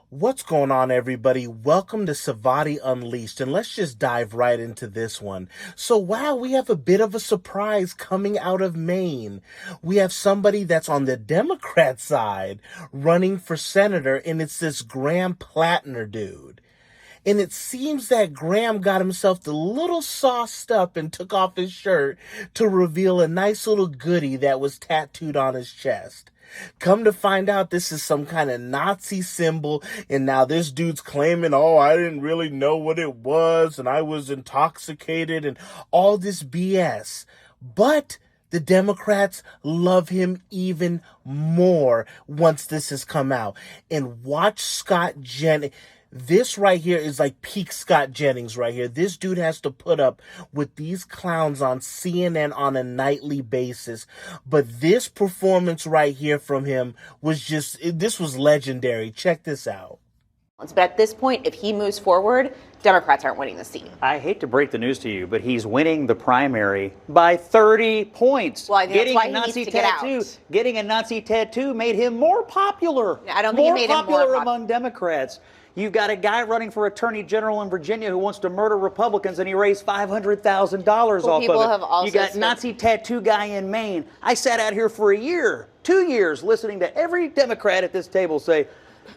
What's going on, everybody? Welcome to Sivaady Unleashed, and let's just dive right into this one. So, wow, we have a bit of a surprise coming out of Maine. We have somebody that's on the Democrat side running for senator, and it's this Graham Platner dude. And it seems that Graham got himself a little sauced up and took off his shirt to reveal a nice little goodie that was tattooed on his chest. Come to find out, this is some kind of Nazi symbol, and now this dude's claiming, oh, I didn't really know what it was, and I was intoxicated, and all this BS. But the Democrats love him even more once this has come out. And watch Scott Jennings. This right here is like peak Scott Jennings right here. This dude has to put up with these clowns on CNN on a nightly basis. But this performance right here from him was this was legendary. Check this out. But at this point, if he moves forward, Democrats aren't winning the seat. I hate to break the news to you, but he's winning the primary by 30 points. Well, I think that's why he needs to get out. Getting a Nazi tattoo made him more popular. I don't think it made him more popular among Democrats. You've got a guy running for attorney general in Virginia who wants to murder Republicans, and he raised $500,000 off of it. You got Nazi tattoo guy in Maine. I sat out here for a year, 2 years, listening to every Democrat at this table say,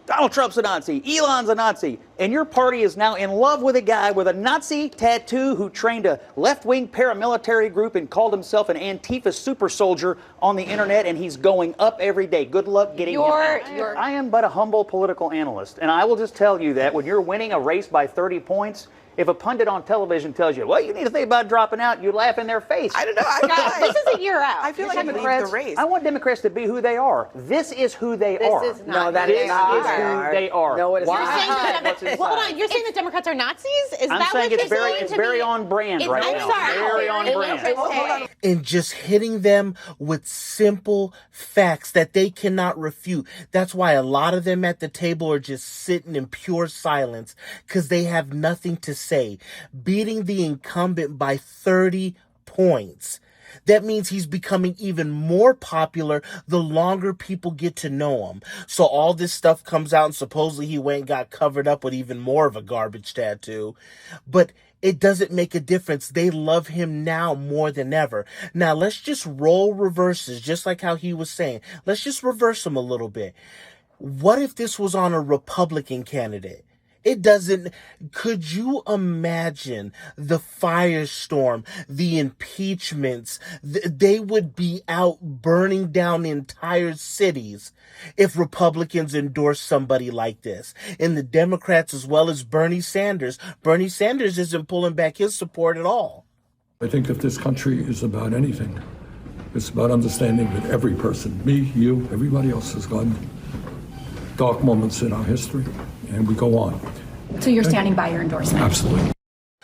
Donald Trump's a Nazi, Elon's a Nazi, and your party is now in love with a guy with a Nazi tattoo who trained a left-wing paramilitary group and called himself an Antifa super soldier on the internet, and he's going up every day. Good luck getting him out. I am but a humble political analyst, and I will just tell you that when you're winning a race by 30 points, if a pundit on television tells you, well, you need to think about dropping out, you laugh in their face. I don't know. This is a year out. I feel like I'm going to leave the race. I want Democrats to be who they are. This is who they are. This is not who they are. Who they are. No, it is not. Hold on. You're saying the Democrats are Nazis? Is that what you're saying? It's very on brand right now. Very on brand. Hold on. And just hitting them with simple facts that they cannot refute. That's why a lot of them at the table are just sitting in pure silence because they have nothing to say. Beating the incumbent by 30 points. That means he's becoming even more popular the longer people get to know him. So all this stuff comes out, and supposedly he went and got covered up with even more of a garbage tattoo. But it doesn't make a difference. They love him now more than ever. Now, let's just roll reverses, just like how he was saying. Let's just reverse him a little bit. What if this was on a Republican candidate? Could you imagine the firestorm, the impeachments? They would be out burning down entire cities if Republicans endorse somebody like this. And the Democrats, as well as Bernie Sanders isn't pulling back his support at all. I think if this country is about anything, it's about understanding that every person, me, you, everybody else, has gone dark moments in our history, and we go on. So you're standing by your endorsement? Absolutely.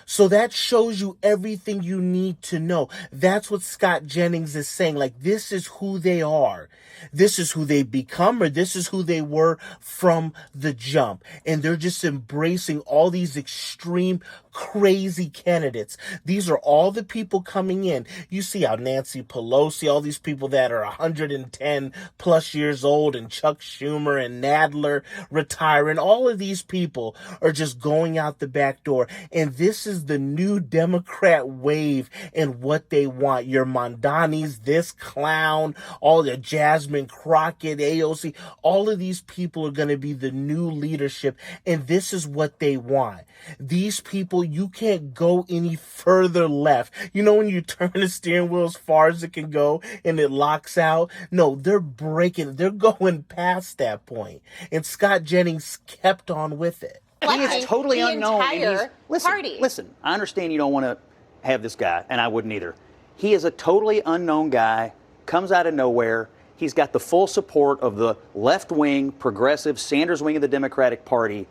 So that shows you everything you need to know. That's what Scott Jennings is saying. Like, this is who they are. This is who they become, or this is who they were from the jump. And they're just embracing all these extreme, crazy candidates. These are all the people coming in. You see how Nancy Pelosi, all these people that are 110 plus years old, and Chuck Schumer and Nadler retiring, all of these people are just going out the back door. And this is the new Democrat wave and what they want. Your Mondanis, this clown, all the Jasmine Crockett, AOC, all of these people are going to be the new leadership, and this is what they want. These people, you can't go any further left. You know when you turn the steering wheel as far as it can go and it locks out? No, they're going past that point. And Scott Jennings kept on with it. He is totally unknown. Party. Listen, I understand you don't want to have this guy, and I wouldn't either. He is a totally unknown guy, comes out of nowhere. He's got the full support of the left-wing, progressive, Sanders wing of the Democratic Party.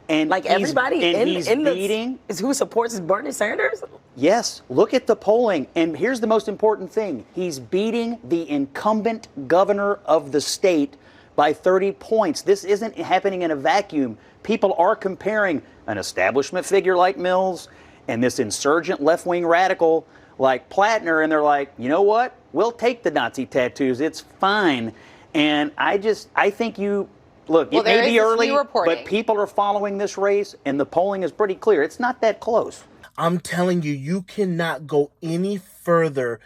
And like everybody is who supports Bernie Sanders? Yes. Look at the polling. And here's the most important thing. He's beating the incumbent governor of the state by 30 points. This isn't happening in a vacuum. People are comparing an establishment figure like Mills and this insurgent left-wing radical like Platner, and they're like, you know what? We'll take the Nazi tattoos. It's fine. And I think look, it may be early, but people are following this race, and the polling is pretty clear. It's not that close. I'm telling you, you cannot go any further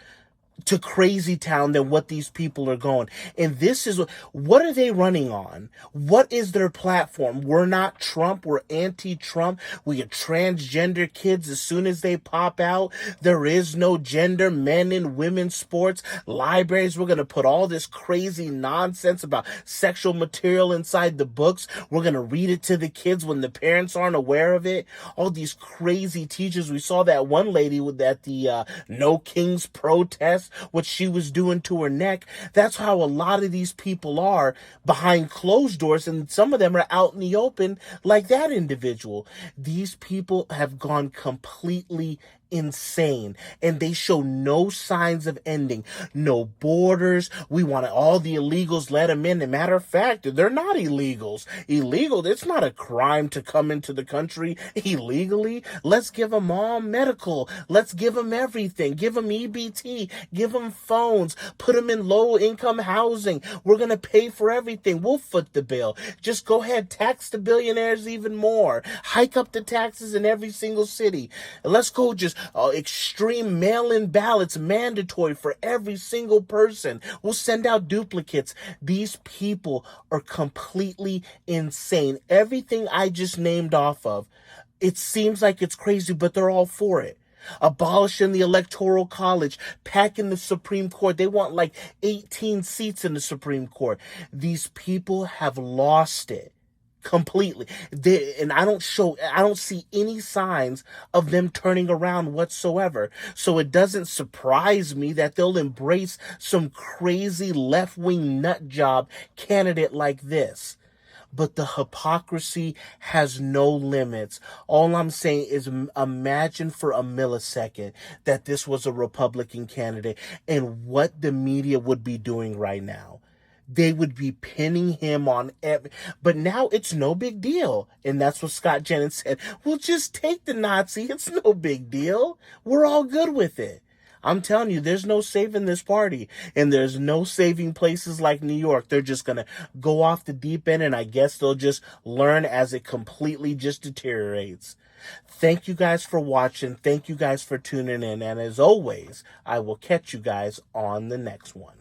to crazy town than what these people are going. And this is, what are they running on? What is their platform? We're not Trump. We're anti-Trump. We get transgender kids as soon as they pop out. There is no gender, men and women's sports, libraries. We're going to put all this crazy nonsense about sexual material inside the books. We're going to read it to the kids when the parents aren't aware of it. All these crazy teachers. We saw that one lady at the No Kings protest, what she was doing to her neck. That's how a lot of these people are behind closed doors, and some of them are out in the open like that individual. These people have gone completely insane, and they show no signs of ending. No borders. We want all the illegals, let them in. As a matter of fact, they're not illegals. Illegal, it's not a crime to come into the country illegally. Let's give them all medical. Let's give them everything. Give them EBT. Give them phones. Put them in low-income housing. We're going to pay for everything. We'll foot the bill. Just go ahead, tax the billionaires even more. Hike up the taxes in every single city. Let's go just extreme mail-in ballots mandatory for every single person. We'll send out duplicates. These people are completely insane. Everything I just named off of, it seems like it's crazy, but they're all for it. Abolishing the Electoral College, packing the Supreme Court. They want like 18 seats in the Supreme Court. These people have lost it completely. And I don't see any signs of them turning around whatsoever. So it doesn't surprise me that they'll embrace some crazy left-wing nut job candidate like this. But the hypocrisy has no limits. All I'm saying is imagine for a millisecond that this was a Republican candidate and what the media would be doing right now. They would be pinning him on but now it's no big deal. And that's what Scott Jennings said. We'll just take the Nazi. It's no big deal. We're all good with it. I'm telling you, there's no saving this party. And there's no saving places like New York. They're just going to go off the deep end, and I guess they'll just learn as it completely just deteriorates. Thank you guys for watching. Thank you guys for tuning in. And as always, I will catch you guys on the next one.